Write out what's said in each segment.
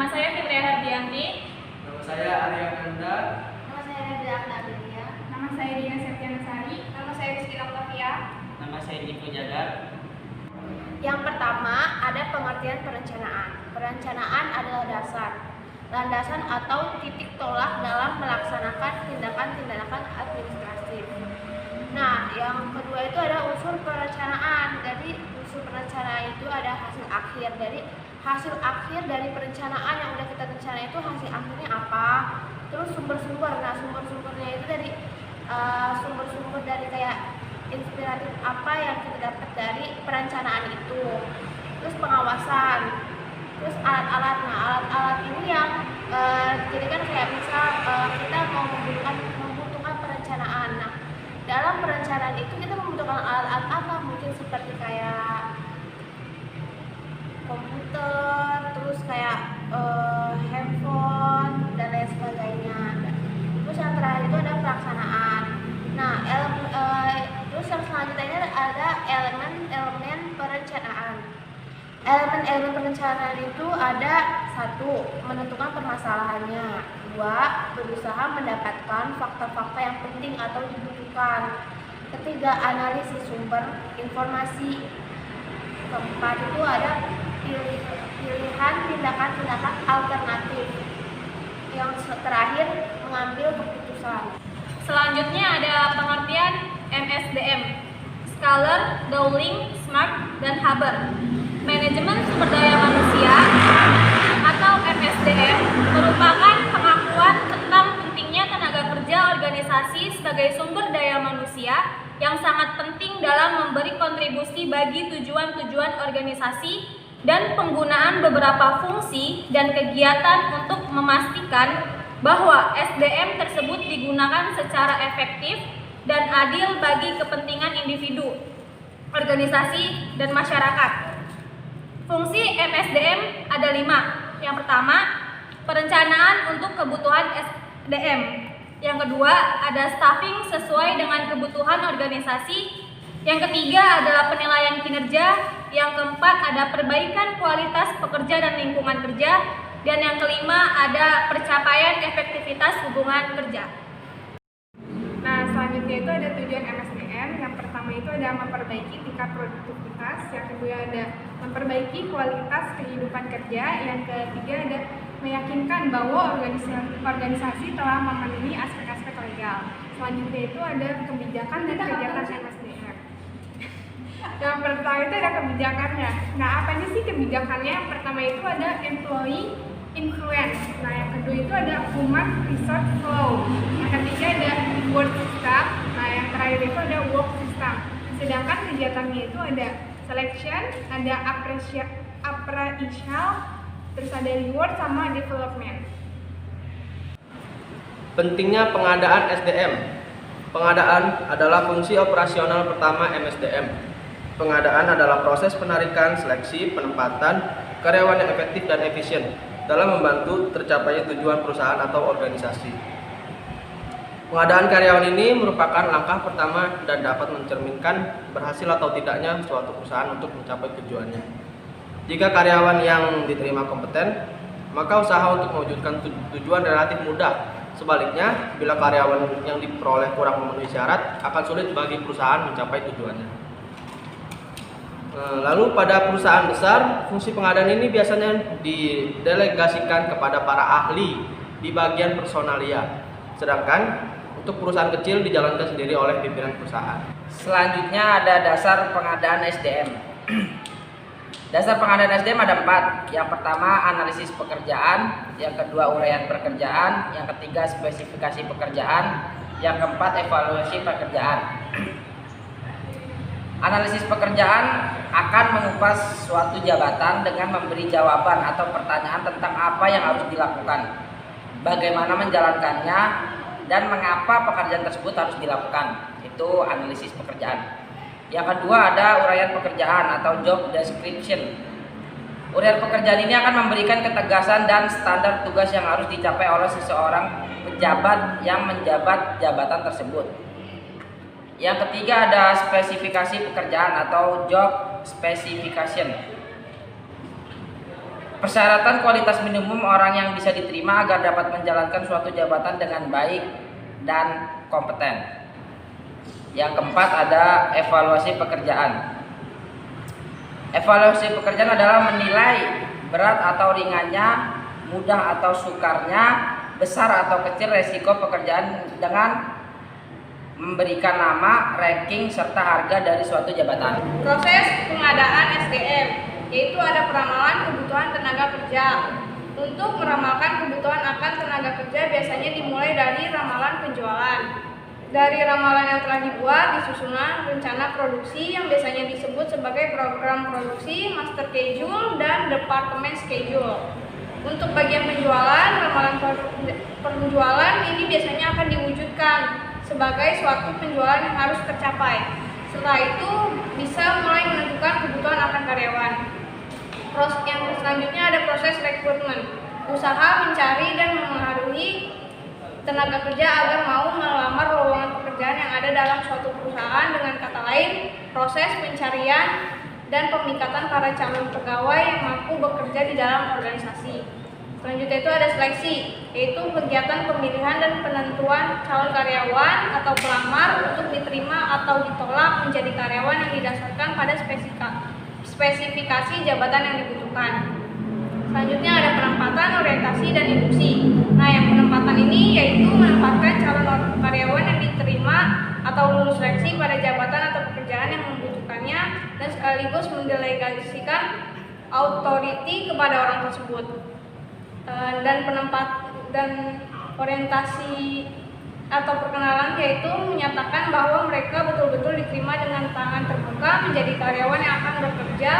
Nama saya Fitria Hardianti. Nama saya Arya Nanda. Nama saya Reza Aknabelia. Nama saya Dina Septiana Sari. Nama saya Rizky Octavia. Nama saya Diko Jagar. Yang pertama ada pengertian perencanaan. Perencanaan adalah dasar, landasan atau titik tolak dalam melaksanakan tindakan-tindakan administratif. Nah, yang kedua itu ada unsur perencanaan. Jadi unsur perencanaan itu ada hasil akhir. Jadi hasil akhir dari perencanaan yang udah kita rencana itu hasil akhirnya apa? Terus sumber-sumber. Nah, sumber-sumbernya itu dari sumber-sumber dari kayak inspiratif apa yang kita dapat dari perencanaan itu. Terus pengawasan. Terus alat-alat. Nah, alat-alat ini yang jadi kan kayak misal kita mau membutuhkan perencanaan. Nah, dalam perencanaan itu kita membutuhkan alat-alat apa? Mungkin seperti kayak komputer, terus kayak handphone dan lain sebagainya. Terus yang terakhir itu ada pelaksanaan. Nah, terus yang selanjutnya ada elemen-elemen perencanaan. Elemen-elemen perencanaan itu ada: 1. Menentukan permasalahannya. 2. Berusaha mendapatkan fakta-fakta yang penting atau dibutuhkan. 3. Analisis sumber informasi. 4. Itu ada pilihan tindakan-tindakan alternatif. Yang terakhir mengambil keputusan. Selanjutnya ada pengertian MSDM, Scholar, Dowling, Smart, dan Haber. Manajemen Sumber Daya Manusia atau MSDM merupakan pengakuan tentang pentingnya tenaga kerja organisasi sebagai sumber daya manusia yang sangat penting dalam memberi kontribusi bagi tujuan-tujuan organisasi dan penggunaan beberapa fungsi dan kegiatan untuk memastikan bahwa SDM tersebut digunakan secara efektif dan adil bagi kepentingan individu, organisasi, dan masyarakat. Fungsi MSDM ada 5. Yang pertama, perencanaan untuk kebutuhan SDM. Yang kedua, ada staffing sesuai dengan kebutuhan organisasi. Yang ketiga adalah penilaian kinerja. Yang keempat ada perbaikan kualitas pekerja dan lingkungan kerja. Dan yang kelima ada pencapaian efektivitas hubungan kerja. Nah, selanjutnya itu ada tujuan MSDM. Yang pertama itu ada memperbaiki tingkat produktivitas. Yang kedua ada memperbaiki kualitas kehidupan kerja. Yang ketiga ada meyakinkan bahwa organisasi telah memenuhi aspek-aspek legal. Selanjutnya itu ada kebijakan dan kegiatan MSDM. Yang pertama itu ada kebijakannya. Nah, apa aja sih kebijakannya? Yang pertama itu ada employee influence. Nah, yang kedua itu ada human resource flow. Yang ketiga ada reward system. Nah, yang terakhir itu ada work system. Sedangkan kegiatannya itu ada selection, ada appraisal, terus ada reward sama development. Pentingnya pengadaan SDM. Pengadaan adalah fungsi operasional pertama MSDM. Pengadaan adalah proses penarikan, seleksi, penempatan karyawan yang efektif dan efisien dalam membantu tercapainya tujuan perusahaan atau organisasi. Pengadaan karyawan ini merupakan langkah pertama dan dapat mencerminkan berhasil atau tidaknya suatu perusahaan untuk mencapai tujuannya. Jika karyawan yang diterima kompeten, maka usaha untuk mewujudkan tujuan relatif mudah. Sebaliknya, bila karyawan yang diperoleh kurang memenuhi syarat, akan sulit bagi perusahaan mencapai tujuannya. Lalu pada perusahaan besar, fungsi pengadaan ini biasanya didelegasikan kepada para ahli di bagian personalia. Sedangkan untuk perusahaan kecil dijalankan sendiri oleh pimpinan perusahaan. Selanjutnya ada dasar pengadaan SDM. Dasar pengadaan SDM ada 4. Yang pertama analisis pekerjaan, yang kedua uraian pekerjaan, yang ketiga spesifikasi pekerjaan, yang keempat evaluasi pekerjaan. Analisis pekerjaan akan mengupas suatu jabatan dengan memberi jawaban atau pertanyaan tentang apa yang harus dilakukan, bagaimana menjalankannya, dan mengapa pekerjaan tersebut harus dilakukan. Itu analisis pekerjaan. Yang kedua ada uraian pekerjaan atau job description. Uraian pekerjaan ini akan memberikan ketegasan dan standar tugas yang harus dicapai oleh seseorang pejabat yang menjabat jabatan tersebut. Yang ketiga ada spesifikasi pekerjaan atau job specification. Persyaratan kualitas minimum orang yang bisa diterima agar dapat menjalankan suatu jabatan dengan baik dan kompeten. Yang keempat ada evaluasi pekerjaan. Evaluasi pekerjaan adalah menilai berat atau ringannya, mudah atau sukarnya, besar atau kecil resiko pekerjaan dengan memberikan nama, ranking, serta harga dari suatu jabatan. Proses pengadaan SDM, yaitu ada peramalan kebutuhan tenaga kerja. Untuk meramalkan kebutuhan akan tenaga kerja biasanya dimulai dari ramalan penjualan. Dari ramalan yang telah dibuat, disusunan rencana produksi yang biasanya disebut sebagai program produksi, master schedule, dan departemen schedule. Untuk bagian penjualan, ramalan penjualan ini biasanya akan diwujudkan sebagai suatu penjualan yang harus tercapai. Setelah itu bisa mulai menentukan kebutuhan akan karyawan. Yang selanjutnya ada proses rekrutmen, usaha mencari dan memengaruhi tenaga kerja agar mau melamar lowongan pekerjaan yang ada dalam suatu perusahaan. Dengan kata lain, proses pencarian dan pemikatan para calon pegawai yang mampu bekerja di dalam organisasi. Selanjutnya itu ada seleksi, yaitu kegiatan pemilihan dan penentuan calon karyawan atau pelamar untuk diterima atau ditolak menjadi karyawan yang didasarkan pada spesifikasi jabatan yang dibutuhkan. Selanjutnya ada penempatan, orientasi, dan induksi. Nah, yang penempatan ini yaitu menempatkan calon karyawan yang diterima atau lulus seleksi pada jabatan atau pekerjaan yang membutuhkannya dan sekaligus mendelegasikan authority kepada orang tersebut. Dan orientasi atau perkenalan yaitu menyatakan bahwa mereka betul-betul diterima dengan tangan terbuka menjadi karyawan yang akan bekerja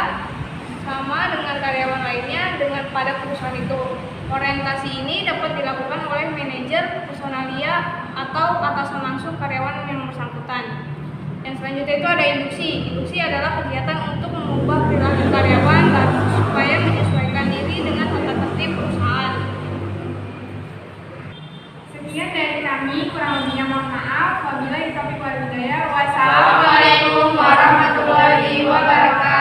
sama dengan karyawan lainnya pada perusahaan itu. Orientasi ini dapat dilakukan oleh manajer, personalia, atau atasan langsung karyawan yang bersangkutan. Yang selanjutnya itu ada induksi. Induksi adalah kegiatan untuk mengubah perilaku karyawan supaya menyesuaikan diri dengan tata tertib perusahaan. Sekian dari kami, kurang lebihnya mohon maaf. Wabillahi taufiq wal hidayah. Wassalamualaikum warahmatullahi wabarakatuh.